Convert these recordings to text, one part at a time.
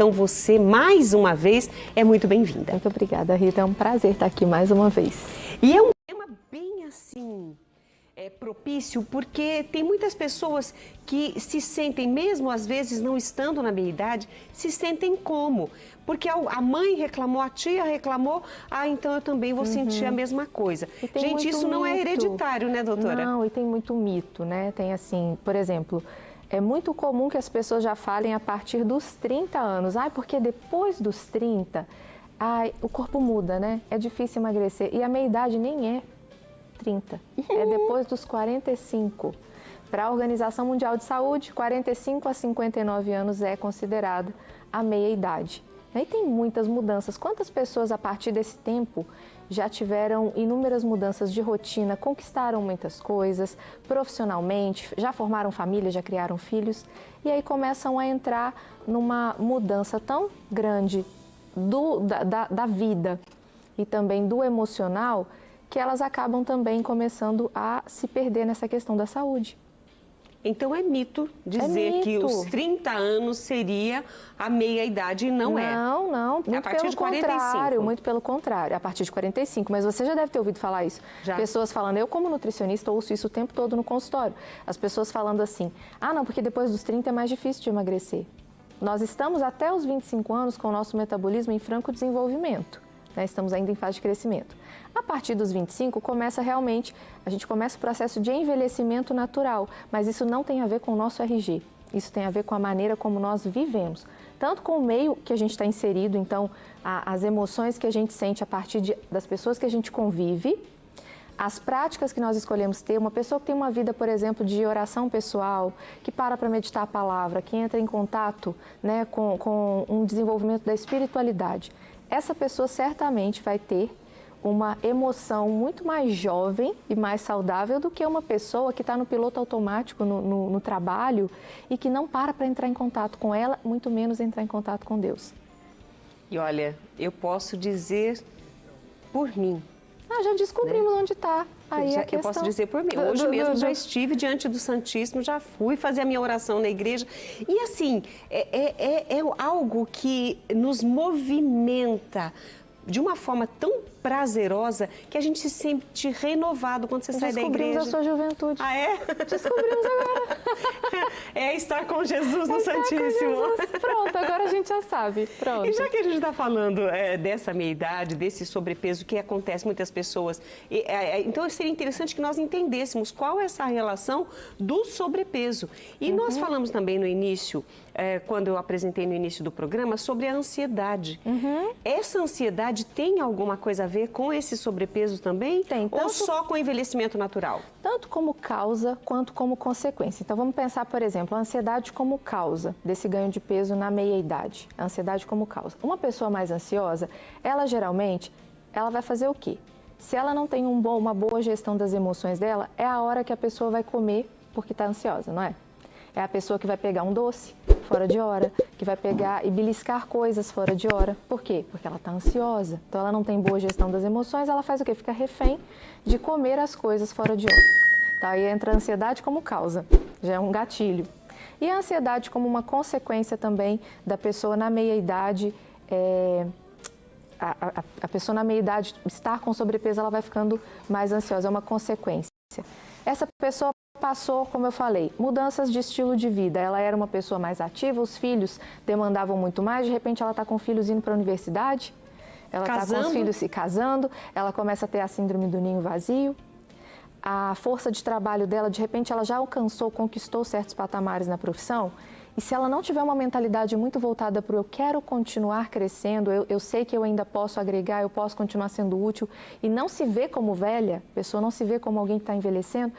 Então você, mais uma vez, é muito bem-vinda. Muito obrigada, Rita. É um prazer estar aqui mais uma vez. E é um tema bem assim, propício, porque tem muitas pessoas que se sentem, mesmo às vezes não estando na meia-idade, se sentem como? Porque a mãe reclamou, a tia reclamou, então eu também vou sentir a mesma coisa. Gente, isso não é hereditário, né, doutora? Não, e tem muito mito, né? Tem assim, por exemplo, é muito comum que as pessoas já falem a partir dos 30 anos. Porque depois dos 30, o corpo muda, né? É difícil emagrecer. E a meia-idade nem é 30, é depois dos 45. Para a Organização Mundial de Saúde, 45 a 59 anos é considerada a meia-idade. E tem muitas mudanças. Quantas pessoas a partir desse tempo já tiveram inúmeras mudanças de rotina, conquistaram muitas coisas profissionalmente, já formaram família, já criaram filhos e aí começam a entrar numa mudança tão grande da vida e também do emocional que elas acabam também começando a se perder nessa questão da saúde. Então é mito dizer que os 30 anos seria a meia-idade e não é. Não, muito a partir pelo de 45. contrário, muito pelo contrário, a partir de 45, mas você já deve ter ouvido falar isso. Já. Pessoas falando, eu como nutricionista ouço isso o tempo todo no consultório, as pessoas falando assim, não, porque depois dos 30 é mais difícil de emagrecer. Nós estamos até os 25 anos com o nosso metabolismo em franco desenvolvimento, né? Estamos ainda em fase de crescimento. A partir dos 25, a gente começa o processo de envelhecimento natural, mas isso não tem a ver com o nosso RG, isso tem a ver com a maneira como nós vivemos, tanto com o meio que a gente está inserido, então as emoções que a gente sente a partir das pessoas que a gente convive, as práticas que nós escolhemos ter, uma pessoa que tem uma vida, por exemplo, de oração pessoal, que para meditar a palavra, que entra em contato, né, com um desenvolvimento da espiritualidade, essa pessoa certamente vai ter uma emoção muito mais jovem e mais saudável do que uma pessoa que está no piloto automático no trabalho e que não para entrar em contato com ela, muito menos entrar em contato com Deus. E olha, eu posso dizer por mim. Já descobrimos onde está. Eu posso dizer por mim. Hoje mesmo já estive diante do Santíssimo, já fui fazer a minha oração na igreja. E assim, é algo que nos movimenta de uma forma tão prazerosa que a gente se sente renovado quando você sai da igreja. Descobrimos a sua juventude. Descobrimos agora. É estar com Jesus no Santíssimo. Com Jesus. Pronto, agora a gente já sabe. Pronto. E já que a gente está falando dessa meia-idade, desse sobrepeso que acontece muitas pessoas, então seria interessante que nós entendêssemos qual é essa relação do sobrepeso. E nós falamos também no início, quando eu apresentei no início do programa, sobre a ansiedade. Essa ansiedade tem alguma coisa a ver com esse sobrepeso também? Tem. Ou só com o envelhecimento natural? Tanto como causa quanto como consequência. Então vamos pensar, por exemplo, a ansiedade como causa desse ganho de peso na meia-idade. A ansiedade como causa. Uma pessoa mais ansiosa, ela geralmente, ela vai fazer o quê? Se ela não tem uma boa gestão das emoções dela, é a hora que a pessoa vai comer porque está ansiosa, não é? É a pessoa que vai pegar um doce fora de hora, que vai pegar e beliscar coisas fora de hora. Por quê? Porque ela está ansiosa. Então, ela não tem boa gestão das emoções, ela faz o quê? Fica refém de comer as coisas fora de hora. Tá? Aí entra a ansiedade como causa, já é um gatilho. E a ansiedade como uma consequência também da pessoa na meia-idade, a pessoa na meia-idade estar com sobrepeso, ela vai ficando mais ansiosa, é uma consequência. Essa pessoa passou, como eu falei, mudanças de estilo de vida. Ela era uma pessoa mais ativa, os filhos demandavam muito mais, de repente ela está com filhos indo para a universidade, ela está com os filhos se casando, ela começa a ter a síndrome do ninho vazio. A força de trabalho dela, de repente, ela já alcançou, conquistou certos patamares na profissão. E se ela não tiver uma mentalidade muito voltada para o eu quero continuar crescendo, eu sei que eu ainda posso agregar, eu posso continuar sendo útil, e não se vê como velha, a pessoa não se vê como alguém que está envelhecendo,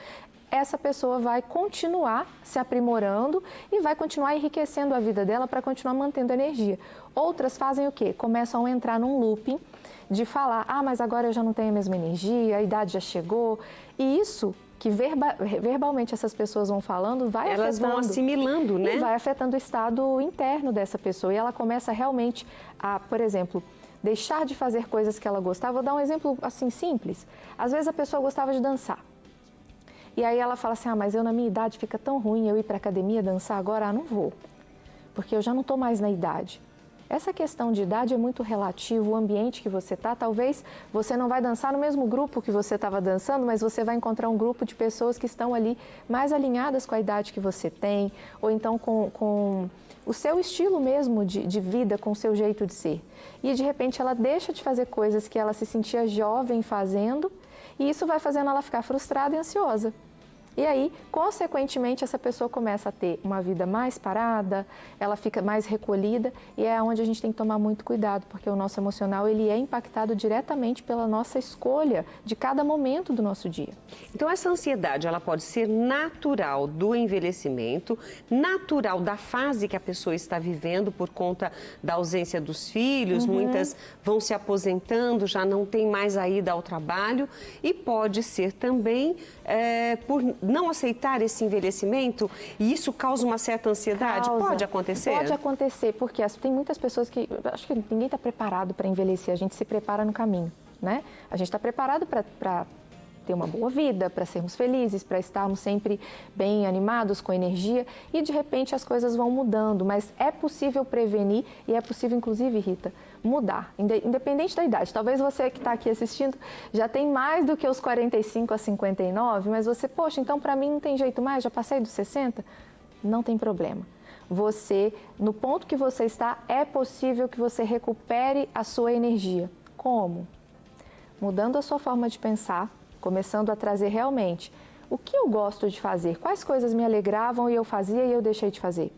essa pessoa vai continuar se aprimorando e vai continuar enriquecendo a vida dela para continuar mantendo energia. Outras fazem o quê? Começam a entrar num looping de falar, mas agora eu já não tenho a mesma energia, a idade já chegou. E isso que verbalmente essas pessoas vão falando, elas vão assimilando, né? E vai afetando o estado interno dessa pessoa. E ela começa realmente a, por exemplo, deixar de fazer coisas que ela gostava. Vou dar um exemplo assim simples. Às vezes a pessoa gostava de dançar. E aí ela fala assim, mas eu na minha idade fica tão ruim eu ir para a academia dançar agora, não vou. Porque eu já não estou mais na idade. Essa questão de idade é muito relativo, o ambiente que você está, talvez você não vai dançar no mesmo grupo que você estava dançando, mas você vai encontrar um grupo de pessoas que estão ali mais alinhadas com a idade que você tem, ou então com o seu estilo mesmo de vida, com o seu jeito de ser. E de repente ela deixa de fazer coisas que ela se sentia jovem fazendo, e isso vai fazendo ela ficar frustrada e ansiosa. E aí, consequentemente, essa pessoa começa a ter uma vida mais parada, ela fica mais recolhida, e é onde a gente tem que tomar muito cuidado, porque o nosso emocional ele é impactado diretamente pela nossa escolha de cada momento do nosso dia. Então, essa ansiedade, ela pode ser natural do envelhecimento, natural da fase que a pessoa está vivendo por conta da ausência dos filhos, muitas vão se aposentando, já não tem mais a ida ao trabalho, e pode ser também por não aceitar esse envelhecimento, e isso causa uma certa ansiedade? Pode acontecer? Pode acontecer, porque tem muitas pessoas que... Acho que ninguém está preparado para envelhecer, a gente se prepara no caminho, né? A gente está preparado para ter uma boa vida, para sermos felizes, para estarmos sempre bem animados, com energia, e de repente as coisas vão mudando, mas é possível prevenir e é possível, inclusive, Rita, mudar, independente da idade. Talvez você que está aqui assistindo já tem mais do que os 45 a 59, mas você, poxa, então para mim não tem jeito mais, já passei dos 60? Não tem problema. Você, no ponto que você está, é possível que você recupere a sua energia. Como? Mudando a sua forma de pensar, começando a trazer realmente o que eu gosto de fazer, quais coisas me alegravam e eu fazia e eu deixei de fazer.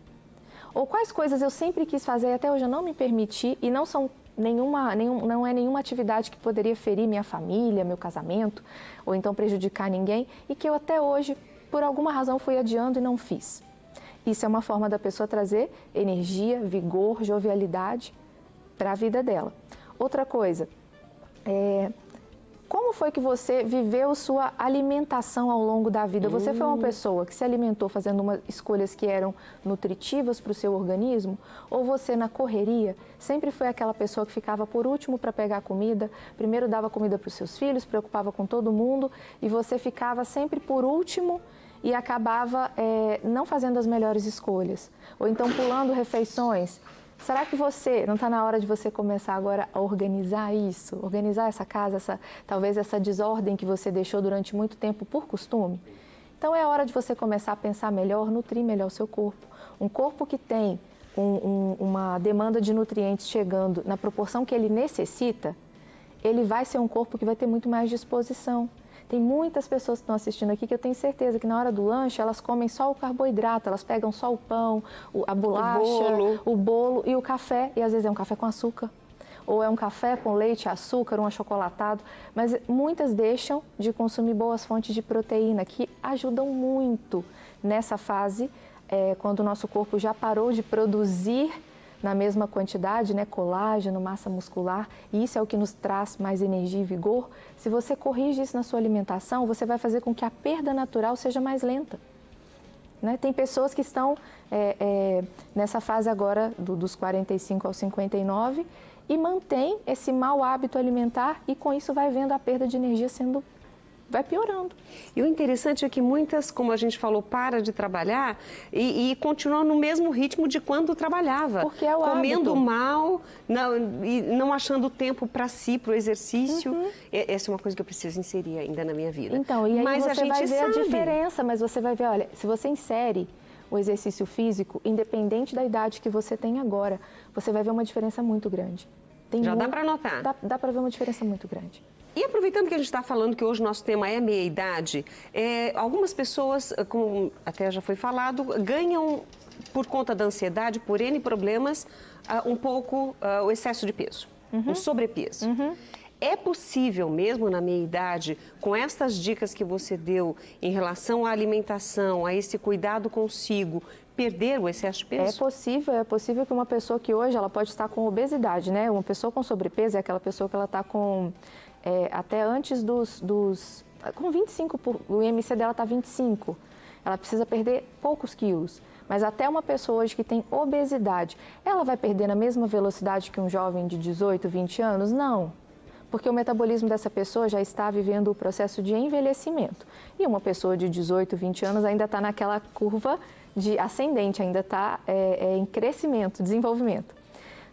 Ou quais coisas eu sempre quis fazer e até hoje eu não me permiti e não são não é nenhuma atividade que poderia ferir minha família, meu casamento, ou então prejudicar ninguém e que eu até hoje, por alguma razão, fui adiando e não fiz. Isso é uma forma da pessoa trazer energia, vigor, jovialidade para a vida dela. Outra coisa, como foi que você viveu sua alimentação ao longo da vida? Você foi uma pessoa que se alimentou fazendo escolhas que eram nutritivas para o seu organismo? Ou você, na correria, sempre foi aquela pessoa que ficava por último para pegar comida, primeiro dava comida para os seus filhos, preocupava com todo mundo, e você ficava sempre por último e acabava não fazendo as melhores escolhas? Ou então pulando refeições? Será que não está na hora de você começar agora a organizar isso? Organizar essa casa, talvez essa desordem que você deixou durante muito tempo por costume? Então é hora de você começar a pensar melhor, nutrir melhor o seu corpo. Um corpo que tem uma demanda de nutrientes chegando na proporção que ele necessita, ele vai ser um corpo que vai ter muito mais disposição. Tem muitas pessoas que estão assistindo aqui que eu tenho certeza que na hora do lanche elas comem só o carboidrato, elas pegam só o pão, a bolacha, o bolo e o café, e às vezes é um café com açúcar, ou é um café com leite, açúcar, um achocolatado, mas muitas deixam de consumir boas fontes de proteína que ajudam muito nessa fase, quando o nosso corpo já parou de produzir na mesma quantidade, né, colágeno, massa muscular, e isso é o que nos traz mais energia e vigor. Se você corrige isso na sua alimentação, você vai fazer com que a perda natural seja mais lenta. Né? Tem pessoas que estão nessa fase agora dos 45 aos 59 e mantém esse mau hábito alimentar e com isso vai vendo a perda de energia vai piorando. E o interessante é que muitas, como a gente falou, para de trabalhar e continuam no mesmo ritmo de quando trabalhava. Porque é o comendo hábito. mal e não achando tempo para si, para o exercício. Essa é uma coisa que eu preciso inserir ainda na minha vida. Então, e aí mas você vai ver a diferença, mas você vai ver, olha, se você insere o exercício físico, independente da idade que você tem agora, você vai ver uma diferença muito grande. Dá para notar? Dá para ver uma diferença muito grande. E aproveitando que a gente está falando que hoje o nosso tema é meia-idade, algumas pessoas, como até já foi falado, ganham, por conta da ansiedade, por N problemas, um pouco o excesso de peso, o sobrepeso. É possível mesmo na meia-idade, com estas dicas que você deu em relação à alimentação, a esse cuidado consigo, perder o excesso de peso? É possível que uma pessoa que hoje ela pode estar com obesidade, né? Uma pessoa com sobrepeso é aquela pessoa que ela está com... até antes com 25, o IMC dela está 25, ela precisa perder poucos quilos. Mas até uma pessoa hoje que tem obesidade, ela vai perder na mesma velocidade que um jovem de 18, 20 anos? Não, porque o metabolismo dessa pessoa já está vivendo o processo de envelhecimento. E uma pessoa de 18, 20 anos ainda está naquela curva de ascendente, ainda está em crescimento, desenvolvimento.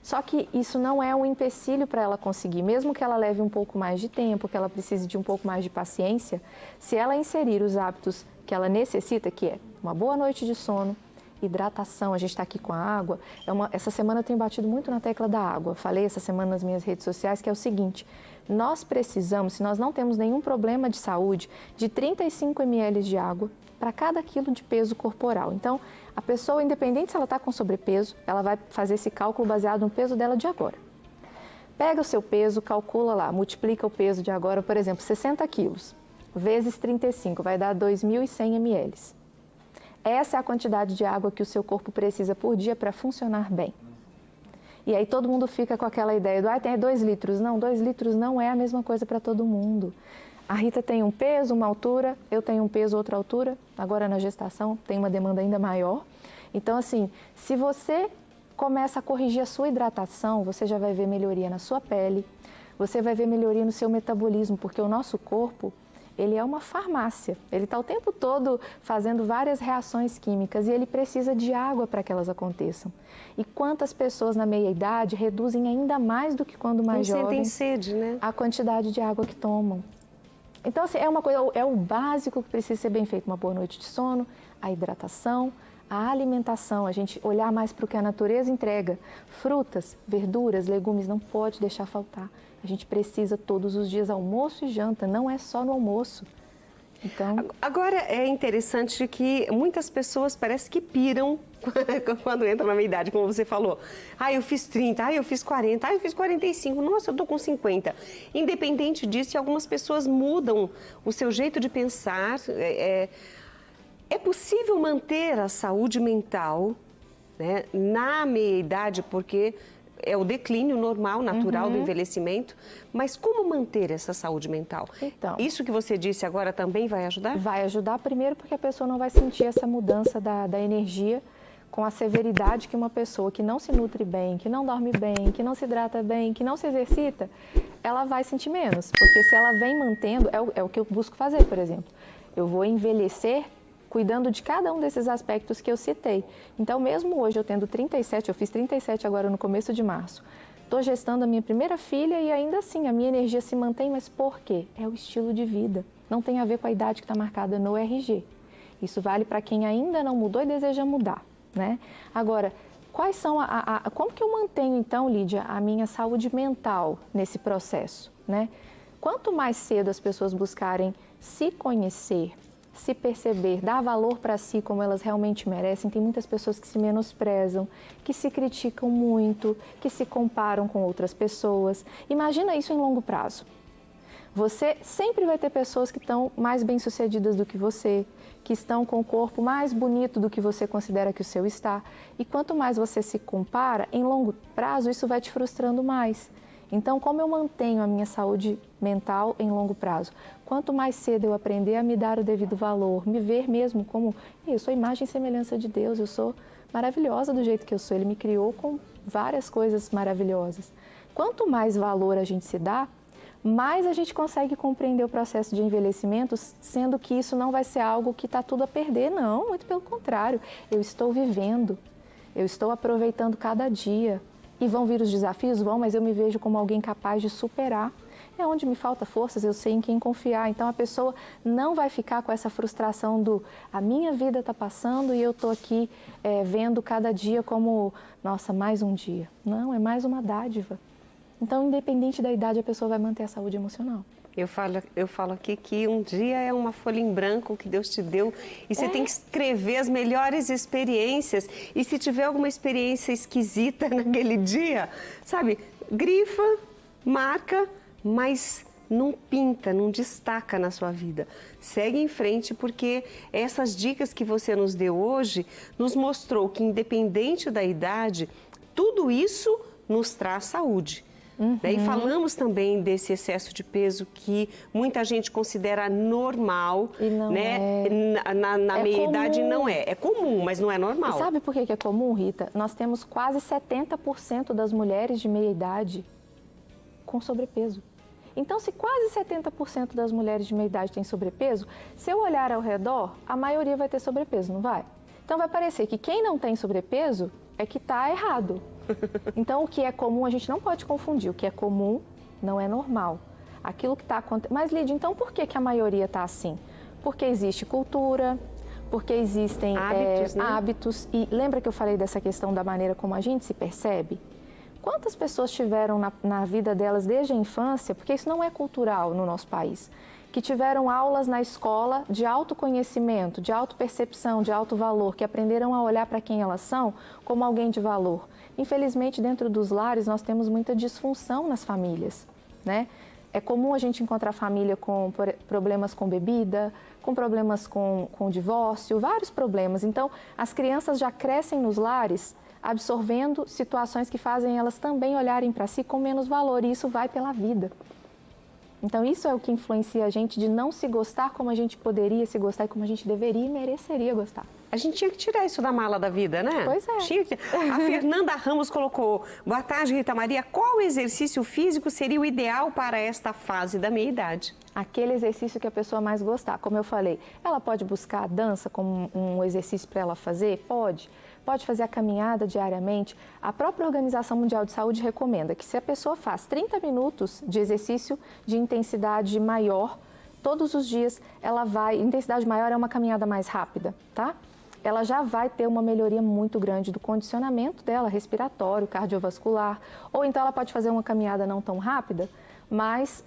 Só que isso não é um empecilho para ela conseguir, mesmo que ela leve um pouco mais de tempo, que ela precise de um pouco mais de paciência, se ela inserir os hábitos que ela necessita, que é uma boa noite de sono, hidratação, a gente está aqui com a água. Essa semana eu tenho batido muito na tecla da água. Falei essa semana nas minhas redes sociais que é o seguinte, nós precisamos, se nós não temos nenhum problema de saúde, de 35 ml de água para cada quilo de peso corporal. Então, a pessoa, independente se ela está com sobrepeso, ela vai fazer esse cálculo baseado no peso dela de agora. Pega o seu peso, calcula lá, multiplica o peso de agora, por exemplo, 60 quilos, vezes 35, vai dar 2.100 ml. Essa é a quantidade de água que o seu corpo precisa por dia para funcionar bem. E aí todo mundo fica com aquela ideia do, tem 2 litros. Não, 2 litros não é a mesma coisa para todo mundo. A Rita tem um peso, uma altura, eu tenho um peso, outra altura. Agora na gestação tem uma demanda ainda maior. Então assim, se você começa a corrigir a sua hidratação, você já vai ver melhoria na sua pele, você vai ver melhoria no seu metabolismo, porque o nosso corpo, ele é uma farmácia, ele está o tempo todo fazendo várias reações químicas e ele precisa de água para que elas aconteçam. E quantas pessoas na meia-idade reduzem ainda mais do que quando mais jovens sentem sede, né? A quantidade de água que tomam. Então, assim, é o básico que precisa ser bem feito, uma boa noite de sono, a hidratação, a alimentação, a gente olhar mais para o que a natureza entrega. Frutas, verduras, legumes, não pode deixar faltar. A gente precisa todos os dias, almoço e janta, não é só no almoço. Então... Agora, é interessante que muitas pessoas parece que piram quando entram na meia-idade, como você falou. Eu fiz 30, eu fiz 40, eu fiz 45, nossa, eu tô com 50. Independente disso, algumas pessoas mudam o seu jeito de pensar. É possível manter a saúde mental, né, na meia-idade, porque é o declínio normal, natural do envelhecimento, mas como manter essa saúde mental? Então, isso que você disse agora também vai ajudar? Vai ajudar primeiro porque a pessoa não vai sentir essa mudança da energia com a severidade que uma pessoa que não se nutre bem, que não dorme bem, que não se hidrata bem, que não se exercita, ela vai sentir menos. Porque se ela vem mantendo, é o que eu busco fazer, por exemplo. Eu vou envelhecer cuidando de cada um desses aspectos que eu citei. Então, mesmo hoje eu tendo 37, eu fiz 37 agora no começo de março, estou gestando a minha primeira filha e ainda assim a minha energia se mantém, mas por quê? É o estilo de vida, não tem a ver com a idade que está marcada no RG. Isso vale para quem ainda não mudou e deseja mudar, né? Agora, quais são como que eu mantenho então, Lídia, a minha saúde mental nesse processo, né? Quanto mais cedo as pessoas buscarem se conhecer, se perceber, dar valor para si como elas realmente merecem. Tem muitas pessoas que se menosprezam, que se criticam muito, que se comparam com outras pessoas. Imagina isso em longo prazo. Você sempre vai ter pessoas que estão mais bem-sucedidas do que você, que estão com o corpo mais bonito do que você considera que o seu está. E quanto mais você se compara, em longo prazo, isso vai te frustrando mais. Então, como eu mantenho a minha saúde mental em longo prazo? Quanto mais cedo eu aprender a me dar o devido valor, me ver mesmo como eu sou imagem e semelhança de Deus, eu sou maravilhosa do jeito que eu sou, Ele me criou com várias coisas maravilhosas. Quanto mais valor a gente se dá, mais a gente consegue compreender o processo de envelhecimento, sendo que isso não vai ser algo que está tudo a perder, não, muito pelo contrário. Eu estou vivendo, eu estou aproveitando cada dia. E vão vir os desafios? Vão, mas eu me vejo como alguém capaz de superar. É onde me falta forças, eu sei em quem confiar. Então, a pessoa não vai ficar com essa frustração do a minha vida está passando e eu estou aqui vendo cada dia como, nossa, mais um dia. Não, é mais uma dádiva. Então, independente da idade, a pessoa vai manter a saúde emocional. Eu falo aqui que um dia é uma folha em branco que Deus te deu e você tem que escrever as melhores experiências. E se tiver alguma experiência esquisita naquele dia, sabe, grifa, marca, mas não pinta, não destaca na sua vida. Segue em frente, porque essas dicas que você nos deu hoje nos mostrou que, independente da idade, tudo isso nos traz saúde. E falamos também desse excesso de peso que muita gente considera normal, e não né? Na meia-idade não é. É comum, mas não é normal. E sabe por que é comum, Rita? Nós temos quase 70% das mulheres de meia-idade com sobrepeso. Então, se quase 70% das mulheres de meia-idade têm sobrepeso, se eu olhar ao redor, a maioria vai ter sobrepeso, não vai? Então, vai parecer que quem não tem sobrepeso é que está errado. Então, o que é comum, a gente não pode confundir. O que é comum não é normal. Aquilo que está acontecendo... Mas, Lídia, então por que a maioria está assim? Porque existe cultura, porque existem hábitos. E lembra que eu falei dessa questão da maneira como a gente se percebe? Quantas pessoas tiveram na vida delas desde a infância, porque isso não é cultural no nosso país, que tiveram aulas na escola de autoconhecimento, de autopercepção, de alto valor, que aprenderam a olhar para quem elas são como alguém de valor. Infelizmente, dentro dos lares, nós temos muita disfunção nas famílias, né? É comum a gente encontrar família com problemas com bebida, com problemas com divórcio, vários problemas. Então, as crianças já crescem nos lares absorvendo situações que fazem elas também olharem para si com menos valor, e isso vai pela vida. Então, isso é o que influencia a gente de não se gostar como a gente poderia se gostar e como a gente deveria e mereceria gostar. A gente tinha que tirar isso da mala da vida, né? Pois é. A Fernanda Ramos colocou: boa tarde, Rita Maria. Qual exercício físico seria o ideal para esta fase da meia-idade? Aquele exercício que a pessoa mais gostar. Como eu falei, ela pode buscar a dança como um exercício para ela fazer? Pode. Pode fazer a caminhada diariamente. A própria Organização Mundial de Saúde recomenda que se a pessoa faz 30 minutos de exercício de intensidade maior, todos os dias ela vai... Intensidade maior é uma caminhada mais rápida, tá? Ela já vai ter uma melhoria muito grande do condicionamento dela, respiratório, cardiovascular. Ou então ela pode fazer uma caminhada não tão rápida, mas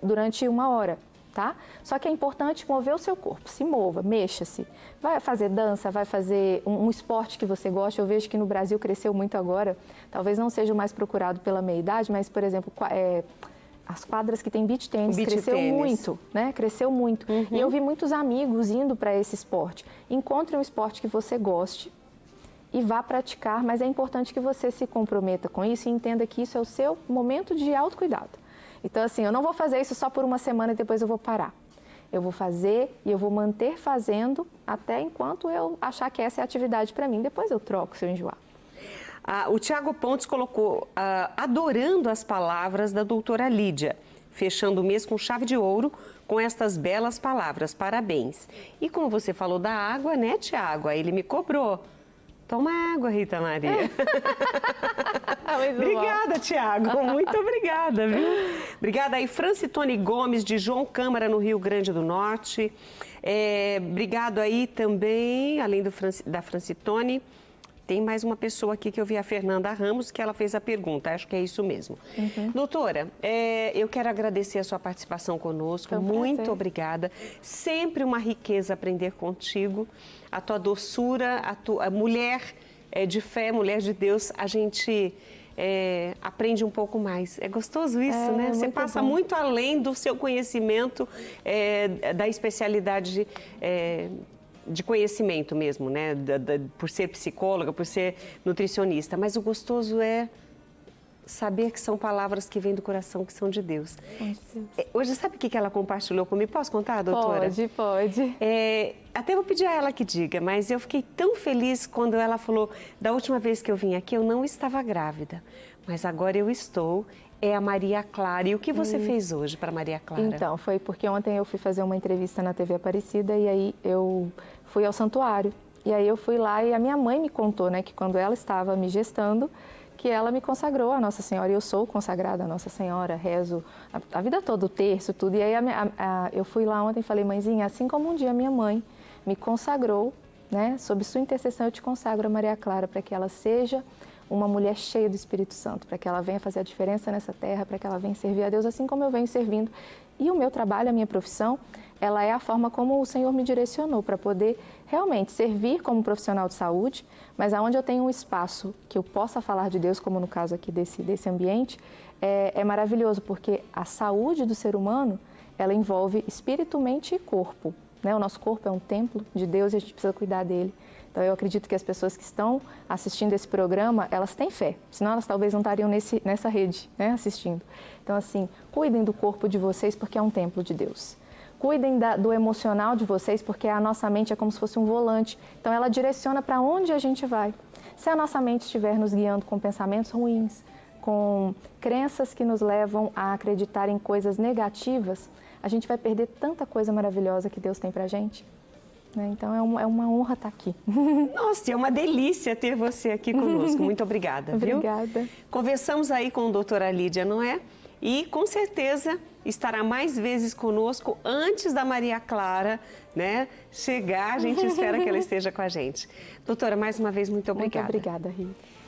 durante 1 hora, tá? Só que é importante mover o seu corpo, se mova, mexa-se. Vai fazer dança, vai fazer um esporte que você gosta. Eu vejo que no Brasil cresceu muito agora, talvez não seja o mais procurado pela meia-idade, mas, por exemplo, as quadras que tem beach tênis, cresceu muito, né? Cresceu muito. Uhum. E eu vi muitos amigos indo para esse esporte. Encontre um esporte que você goste e vá praticar, mas é importante que você se comprometa com isso e entenda que isso é o seu momento de autocuidado. Então, assim, eu não vou fazer isso só por 1 semana e depois eu vou parar. Eu vou fazer e eu vou manter fazendo até enquanto eu achar que essa é a atividade para mim. Depois eu troco se eu enjoar. O Tiago Pontes colocou: adorando as palavras da doutora Lídia, fechando o mês com chave de ouro com estas belas palavras, parabéns. E como você falou da água, né, Tiago? Ele me cobrou. Toma água, Rita Maria. Obrigada, Tiago. Muito obrigada, viu? Obrigada aí, Francitone Gomes, de João Câmara, no Rio Grande do Norte. Obrigado aí também, além da Francitone, tem mais uma pessoa aqui que eu vi, a Fernanda Ramos, que ela fez a pergunta. Acho que é isso mesmo. Uhum. Doutora, eu quero agradecer a sua participação conosco. Muito obrigada. Sempre uma riqueza aprender contigo. A tua doçura, a tua mulher de fé, mulher de Deus, a gente aprende um pouco mais. É gostoso isso, né? Você passa muito além do seu conhecimento, da especialidade de conhecimento mesmo, né? Por ser psicóloga, por ser nutricionista. Mas o gostoso é saber que são palavras que vêm do coração, que são de Deus. Hoje, sabe o que ela compartilhou comigo? Posso contar, doutora? Pode. Até vou pedir a ela que diga, mas eu fiquei tão feliz quando ela falou: da última vez que eu vim aqui, eu não estava grávida, mas agora eu estou. É a Maria Clara. E o que você fez hoje para Maria Clara? Então, foi porque ontem eu fui fazer uma entrevista na TV Aparecida e aí eu fui ao santuário. E aí eu fui lá e a minha mãe me contou, né, que quando ela estava me gestando, que ela me consagrou a Nossa Senhora. E eu sou consagrada a Nossa Senhora, rezo a vida toda, o terço, tudo. E aí eu fui lá ontem e falei: mãezinha, assim como um dia minha mãe me consagrou, né, sob sua intercessão eu te consagro a Maria Clara, para que ela seja uma mulher cheia do Espírito Santo, para que ela venha fazer a diferença nessa terra, para que ela venha servir a Deus assim como eu venho servindo. E o meu trabalho, a minha profissão, ela é a forma como o Senhor me direcionou para poder realmente servir como profissional de saúde, mas aonde eu tenho um espaço que eu possa falar de Deus, como no caso aqui desse ambiente, é maravilhoso, porque a saúde do ser humano, ela envolve espírito, mente e corpo, né? O nosso corpo é um templo de Deus e a gente precisa cuidar dele. Então, eu acredito que as pessoas que estão assistindo esse programa, elas têm fé, senão elas talvez não estariam nessa rede, né, assistindo. Então, assim, cuidem do corpo de vocês, porque é um templo de Deus. Cuidem do emocional de vocês, porque a nossa mente é como se fosse um volante. Então, ela direciona para onde a gente vai. Se a nossa mente estiver nos guiando com pensamentos ruins, com crenças que nos levam a acreditar em coisas negativas, a gente vai perder tanta coisa maravilhosa que Deus tem para a gente. né? Então é uma honra estar aqui. Nossa, é uma delícia ter você aqui conosco. Muito obrigada, viu? Obrigada. Conversamos aí com a doutora Lídia, não é? E com certeza estará mais vezes conosco antes da Maria Clara, né, chegar. A gente espera que ela esteja com a gente. Doutora, mais uma vez, muito obrigada. Muito obrigada, Rita.